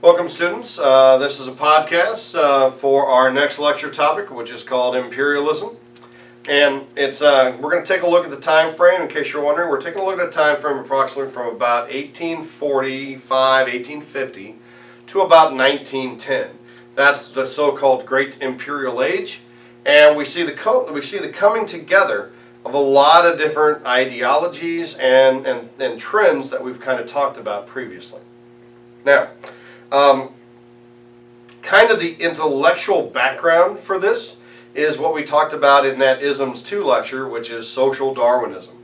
Welcome, students. This is a podcast for our next lecture topic, which is called Imperialism. And it's we're going to take a look at the time frame. In case you're wondering, we're taking a look at a time frame approximately from about 1845, 1850 to about 1910. That's the so-called Great Imperial Age, and we see the coming together of a lot of different ideologies and trends that we've kind of talked about previously. Now, kind of the intellectual background for this is what we talked about in that Isms 2 lecture, which is social Darwinism.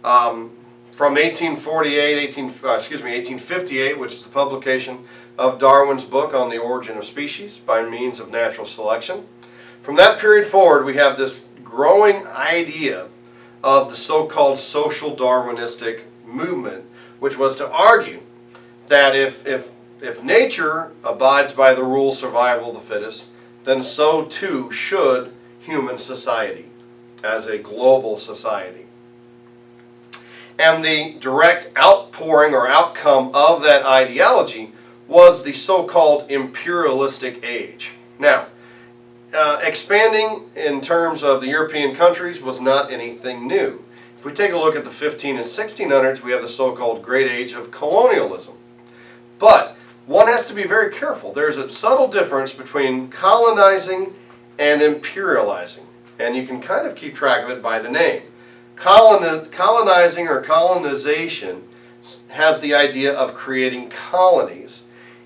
From 1858, which is the publication of Darwin's book on the origin of species by means of natural selection. From that period forward, we have this growing idea of the so-called social Darwinistic movement, which was to argue that if nature abides by the rule survival of the fittest, then so too should human society as a global society. And the direct outpouring or outcome of that ideology was the so-called imperialistic age. Now, expanding in terms of the European countries was not anything new. If we take a look at the 15 and 1600s, we have the so-called Great Age of colonialism. But one has to be very careful. There's a subtle difference between colonizing and imperializing, and you can kind of keep track of it by the name. Colonizing or colonization has the idea of creating colonies.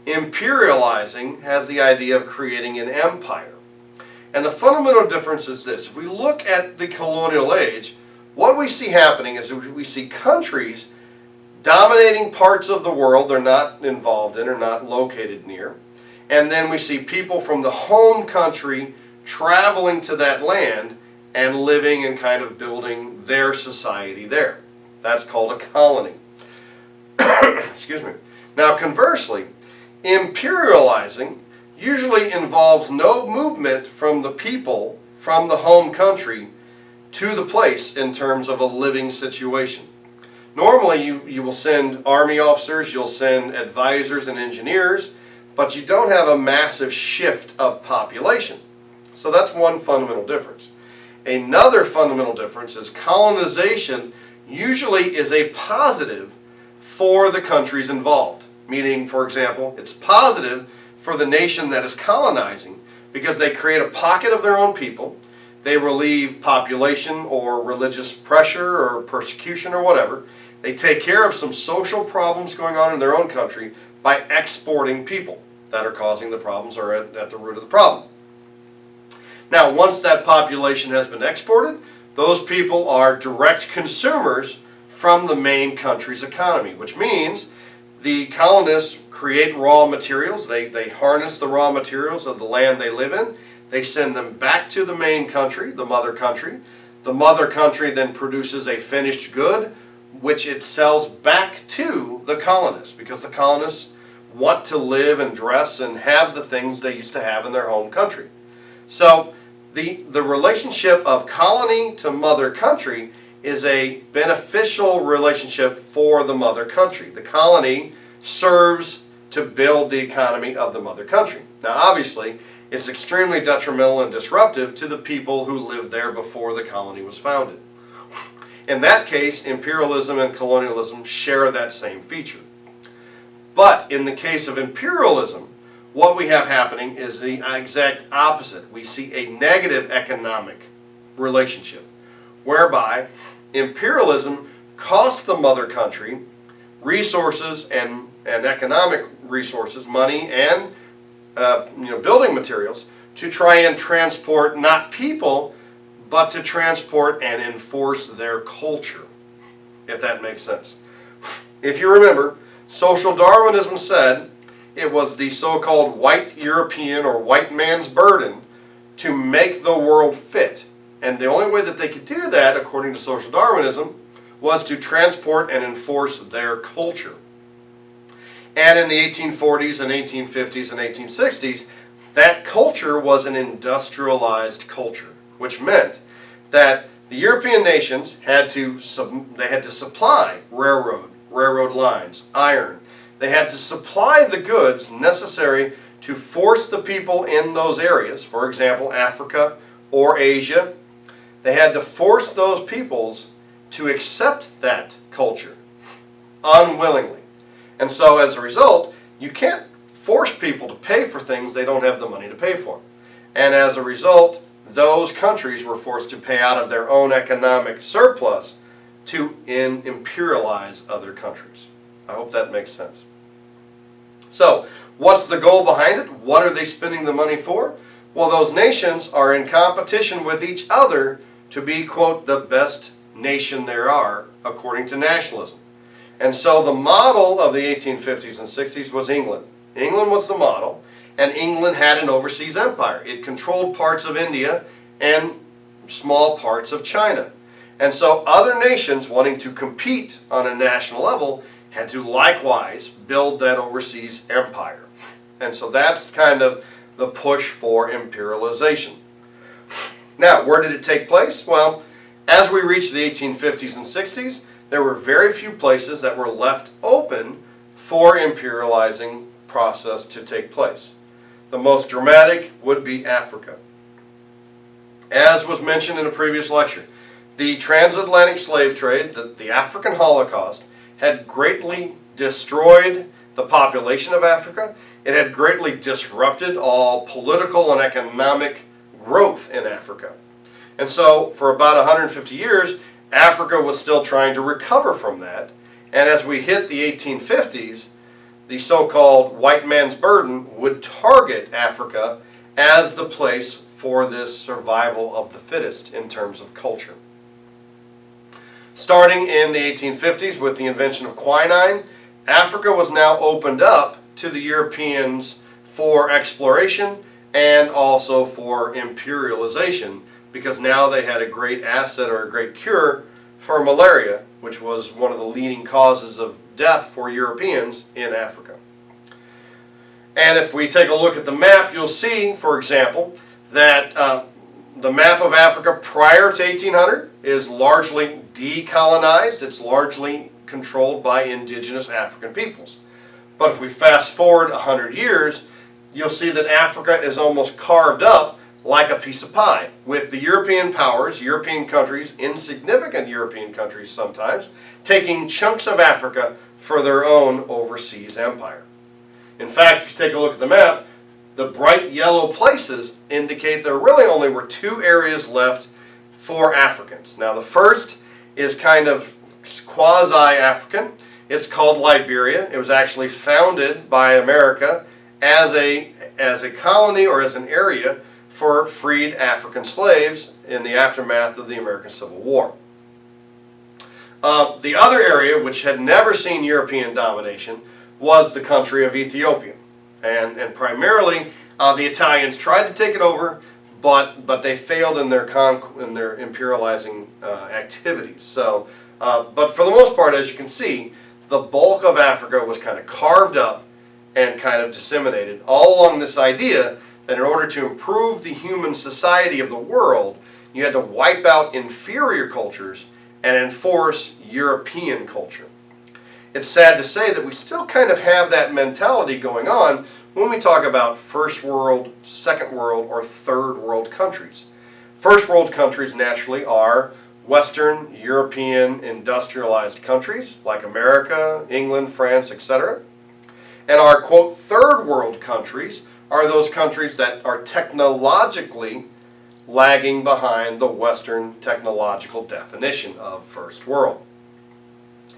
Imperializing has the idea of creating an empire. And the fundamental difference is this. If we look at the colonial age, what we see happening is we see countries dominating parts of the world they're not involved in or not located near. And then we see people from the home country traveling to that land and living and kind of building their society there. That's called a colony. Excuse me. Now conversely, imperializing usually involves no movement from the people from the home country to the place in terms of a living situation. Normally you will send army officers, you'll send advisors and engineers, but you don't have a massive shift of population. So that's one fundamental difference. Another fundamental difference is colonization usually is a positive for the countries involved. Meaning, for example, it's positive for the nation that is colonizing because they create a pocket of their own people, they relieve population or religious pressure or persecution or whatever. They take care of some social problems going on in their own country by exporting people that are causing the problems or at the root of the problem. Now, once that population has been exported, those people are direct consumers from the main country's economy, which means the colonists create raw materials. They harness the raw materials of the land they live in. They send them back to the main country, the mother country. The mother country then produces a finished good, which it sells back to the colonists, because the colonists want to live and dress and have the things they used to have in their home country. So the relationship of colony to mother country is a beneficial relationship for the mother country. The colony serves to build the economy of the mother country. Now obviously, it's extremely detrimental and disruptive to the people who lived there before the colony was founded. In that case, imperialism and colonialism share that same feature. But in the case of imperialism, what we have happening is the exact opposite. We see a negative economic relationship, whereby imperialism costs the mother country resources and economic resources, money and building materials, to try and transport not people, but to transport and enforce their culture, if that makes sense. If you remember, social Darwinism said it was the so-called white European or white man's burden to make the world fit. And the only way that they could do that, according to social Darwinism, was to transport and enforce their culture. And in the 1840s and 1850s and 1860s, that culture was an industrialized culture, which meant that the European nations had to supply railroad lines, iron. They had to supply the goods necessary to force the people in those areas, for example, Africa or Asia. They had to force those peoples to accept that culture unwillingly. And so as a result, you can't force people to pay for things they don't have the money to pay for. And as a result, those countries were forced to pay out of their own economic surplus to imperialize other countries. I hope that makes sense. So, what's the goal behind it? What are they spending the money for? Well, those nations are in competition with each other to be, quote, the best nation there are, according to nationalism. And so the model of the 1850s and 60s was England. England was the model, and England had an overseas empire. It controlled parts of India and small parts of China. And so other nations wanting to compete on a national level had to likewise build that overseas empire. And so that's kind of the push for imperialization. Now, where did it take place? Well, as we reached the 1850s and 60s, there were very few places that were left open for imperializing process to take place. The most dramatic would be Africa. As was mentioned in a previous lecture, the transatlantic slave trade, the African Holocaust, had greatly destroyed the population of Africa. It had greatly disrupted all political and economic growth in Africa. And so, for about 150 years, Africa was still trying to recover from that. And as we hit the 1850s, the so-called white man's burden would target Africa as the place for this survival of the fittest in terms of culture. Starting in the 1850s with the invention of quinine, Africa was now opened up to the Europeans for exploration and also for imperialization, because now they had a great asset or a great cure for malaria, which was one of the leading causes of death for Europeans in Africa. And if we take a look at the map, you'll see, for example, that the map of Africa prior to 1800 is largely decolonized. It's largely controlled by indigenous African peoples. But if we fast forward 100 years, you'll see that Africa is almost carved up like a piece of pie, with the European powers, European countries, insignificant European countries sometimes, taking chunks of Africa for their own overseas empire. In fact, if you take a look at the map, the bright yellow places indicate there really only were two areas left for Africans. Now the first is kind of quasi-African. It's called Liberia. It was actually founded by America as a colony or as an area for freed African slaves in the aftermath of the American Civil War. The other area, which had never seen European domination, was the country of Ethiopia. And primarily, the Italians tried to take it over, but they failed in their imperializing activities. So, but for the most part, as you can see, the bulk of Africa was kind of carved up and kind of disseminated all along this idea that in order to improve the human society of the world, you had to wipe out inferior cultures and enforce European culture. It's sad to say that we still kind of have that mentality going on when we talk about first world, second world, or third world countries. First world countries naturally are Western European industrialized countries like America, England, France, etc. And our, quote, third world countries are those countries that are technologically lagging behind the Western technological definition of first world.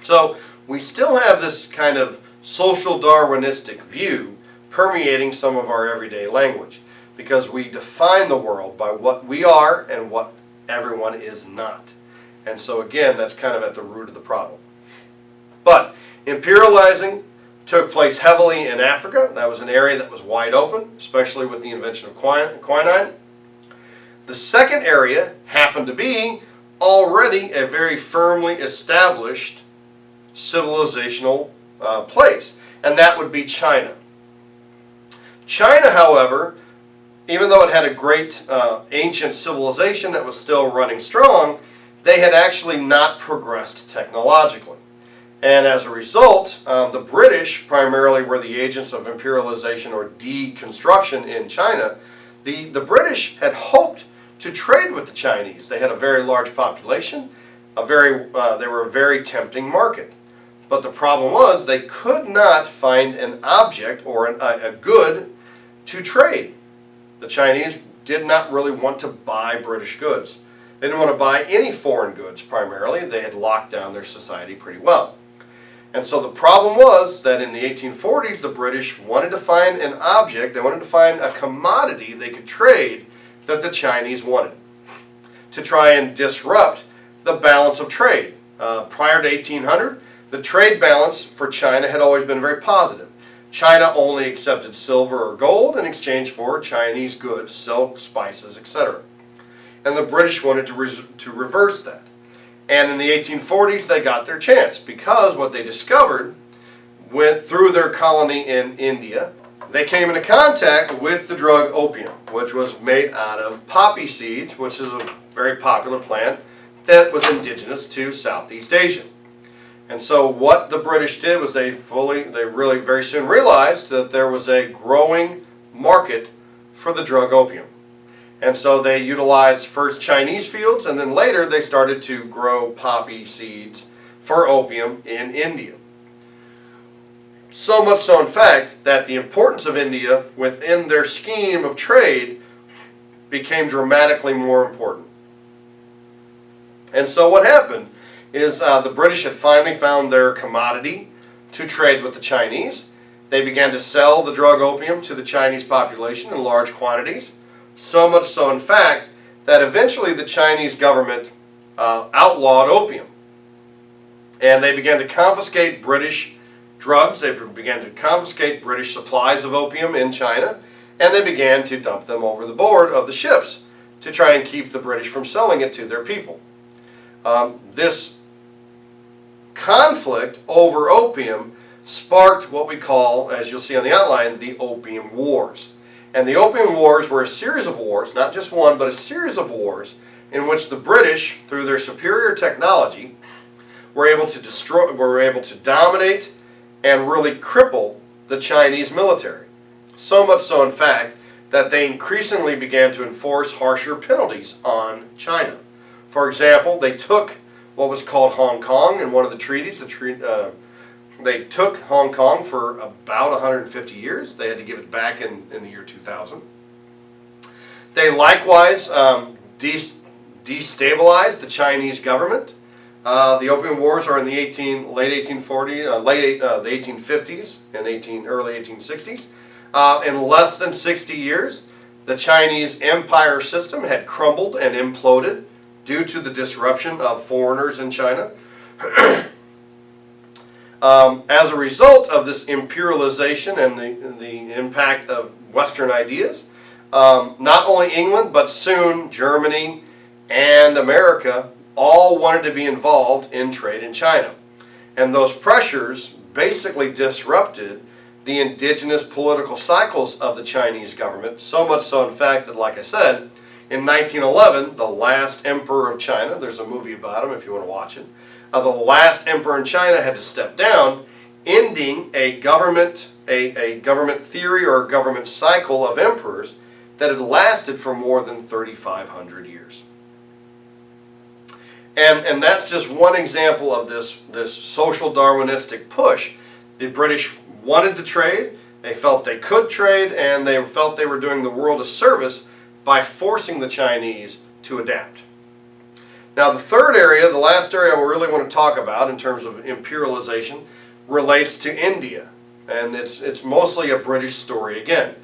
So we still have this kind of social Darwinistic view permeating some of our everyday language, because we define the world by what we are and what everyone is not. And so again, that's kind of at the root of the problem. But imperializing took place heavily in Africa. That was an area that was wide open, especially with the invention of quinine. The second area happened to be already a very firmly established civilizational place, and that would be China. China, however, even though it had a great ancient civilization that was still running strong, they had actually not progressed technologically. And as a result, the British primarily were the agents of imperialization or deconstruction in China. The British had hoped to trade with the Chinese. They had a very large population, they were a very tempting market. But the problem was they could not find an object or a good to trade. The Chinese did not really want to buy British goods. They didn't want to buy any foreign goods primarily. They had locked down their society pretty well. And so the problem was that in the 1840s, the British wanted to find an object, they wanted to find a commodity they could trade that the Chinese wanted, to try and disrupt the balance of trade. Prior to 1800, the trade balance for China had always been very positive. China only accepted silver or gold in exchange for Chinese goods, silk, spices, etc. And the British wanted to reverse that. And in the 1840s, they got their chance because what they discovered went through their colony in India. They came into contact with the drug opium, which was made out of poppy seeds, which is a very popular plant that was indigenous to Southeast Asia. And so what the British did was they really very soon realized that there was a growing market for the drug opium. And so they utilized first Chinese fields, and then later they started to grow poppy seeds for opium in India. So much so, in fact, that the importance of India within their scheme of trade became dramatically more important. And so what happened is the British had finally found their commodity to trade with the Chinese. They began to sell the drug opium to the Chinese population in large quantities. So much so, in fact, that eventually the Chinese government outlawed opium. And they began to confiscate British drugs. They began to confiscate British supplies of opium in China. And they began to dump them over the board of the ships to try and keep the British from selling it to their people. This conflict over opium sparked what we call, as you'll see on the outline, the Opium Wars. And the Opium Wars were a series of wars, not just one, but a series of wars in which the British, through their superior technology, were able to dominate and really cripple the Chinese military. So much so, in fact, that they increasingly began to enforce harsher penalties on China. For example, they took what was called Hong Kong in one of the treaties. They took Hong Kong for about 150 years. They had to give it back in the year 2000. They likewise destabilized the Chinese government. The Opium Wars are in the late 1850s and early 1860s. In less than 60 years, the Chinese empire system had crumbled and imploded due to the disruption of foreigners in China. As a result of this imperialization and the impact of Western ideas, not only England, but soon Germany and America all wanted to be involved in trade in China. And those pressures basically disrupted the indigenous political cycles of the Chinese government, so much so, in fact, that, like I said, in 1911, the last emperor of China, there's a movie about him if you want to watch it, the last emperor in China had to step down, ending a government theory or a government cycle of emperors that had lasted for more than 3,500 years. And that's just one example of this social Darwinistic push. The British wanted to trade, they felt they could trade, and they felt they were doing the world a service by forcing the Chinese to adapt. Now the third area, the last area we really want to talk about in terms of imperialization, relates to India. And it's mostly a British story again.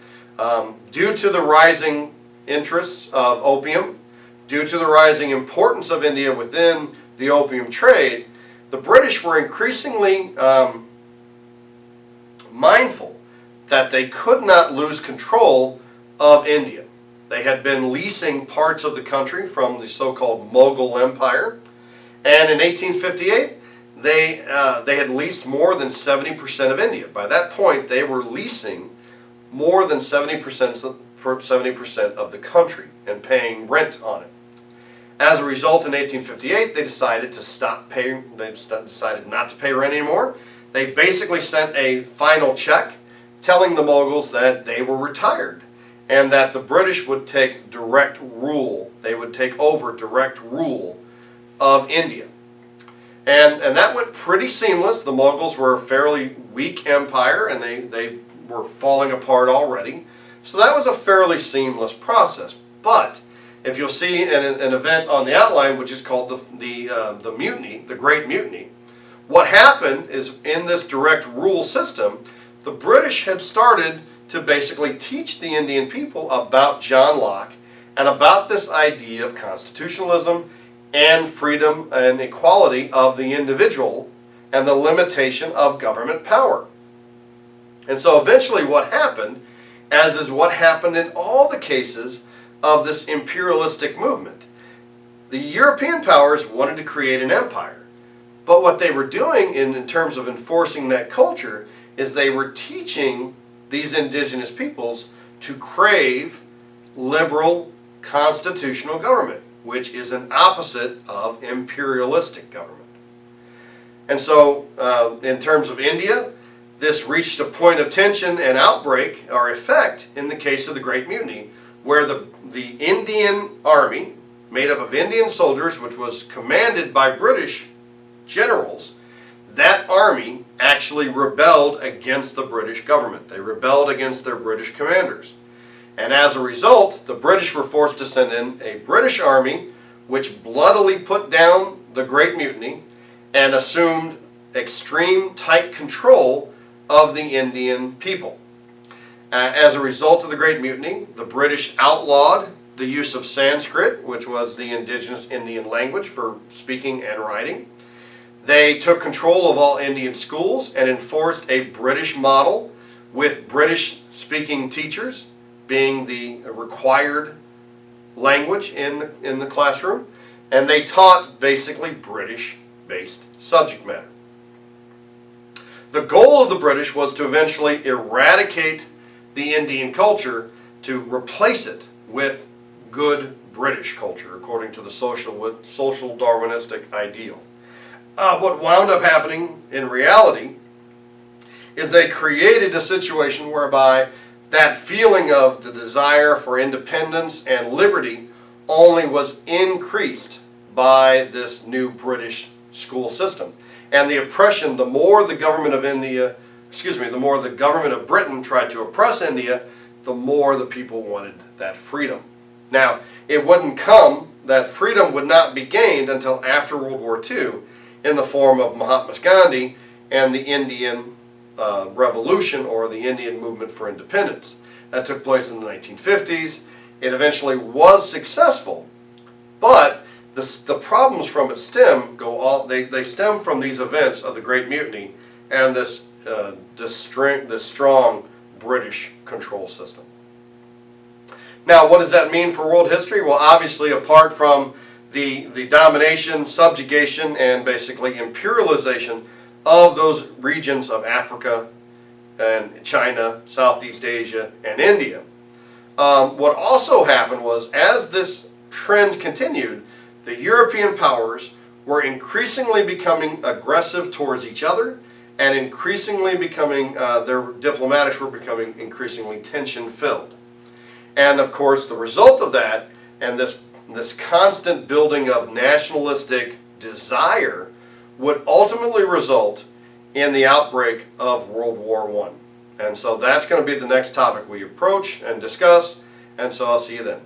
Due to the rising interests of opium, due to the rising importance of India within the opium trade, the British were increasingly mindful that they could not lose control of India. They had been leasing parts of the country from the so-called Mughal Empire, and in 1858 they had leased more than 70% of India. By that point, they were leasing more than 70% of the country and paying rent on it. As a result, in 1858, they decided to stop paying. They decided not to pay rent anymore. They basically sent a final check telling the Mughals that they were retired and that the British would take direct rule. They would take over direct rule of India. And that went pretty seamless. The Mughals were a fairly weak empire, and they were falling apart already. So that was a fairly seamless process. But if you'll see an event on the outline, which is called the Mutiny, the Great Mutiny, what happened is in this direct rule system, the British had started to basically teach the Indian people about John Locke and about this idea of constitutionalism and freedom and equality of the individual and the limitation of government power. And so eventually what happened, as is what happened in all the cases of this imperialistic movement, the European powers wanted to create an empire. But what they were doing in terms of enforcing that culture is they were teaching these indigenous peoples to crave liberal constitutional government, which is an opposite of imperialistic government. And so in terms of India, this reached a point of tension and outbreak or effect in the case of the Great Mutiny, where the Indian army, made up of Indian soldiers, which was commanded by British generals, that army actually rebelled against the British government. They rebelled against their British commanders. And as a result, the British were forced to send in a British army which bloodily put down the Great Mutiny and assumed extreme tight control of the Indian people. As a result of the Great Mutiny, the British outlawed the use of Sanskrit, which was the indigenous Indian language for speaking and writing. They took control of all Indian schools and enforced a British model with British-speaking teachers being the required language in the classroom. And they taught basically British-based subject matter. The goal of the British was to eventually eradicate the Indian culture, to replace it with good British culture, according to the social Darwinistic ideal. What wound up happening in reality is they created a situation whereby that feeling of the desire for independence and liberty only was increased by this new British school system. And the oppression, the more the government of the more the government of Britain tried to oppress India, the more the people wanted that freedom. Now, that freedom would not be gained until after World War II in the form of Mahatma Gandhi and the Indian Revolution, or the Indian Movement for Independence. That took place in the 1950s. It eventually was successful, but the problems from it stem from these events of the Great Mutiny and this strong British control system. Now, what does that mean for world history? Well, obviously, apart from the domination, subjugation, and basically imperialization of those regions of Africa and China, Southeast Asia, and India, what also happened was, as this trend continued, the European powers were increasingly becoming aggressive towards each other, and increasingly becoming, their diplomatics were becoming increasingly tension-filled. And of course, the result of that, and this constant building of nationalistic desire, would ultimately result in the outbreak of World War I. And so that's going to be the next topic we approach and discuss, and so I'll see you then.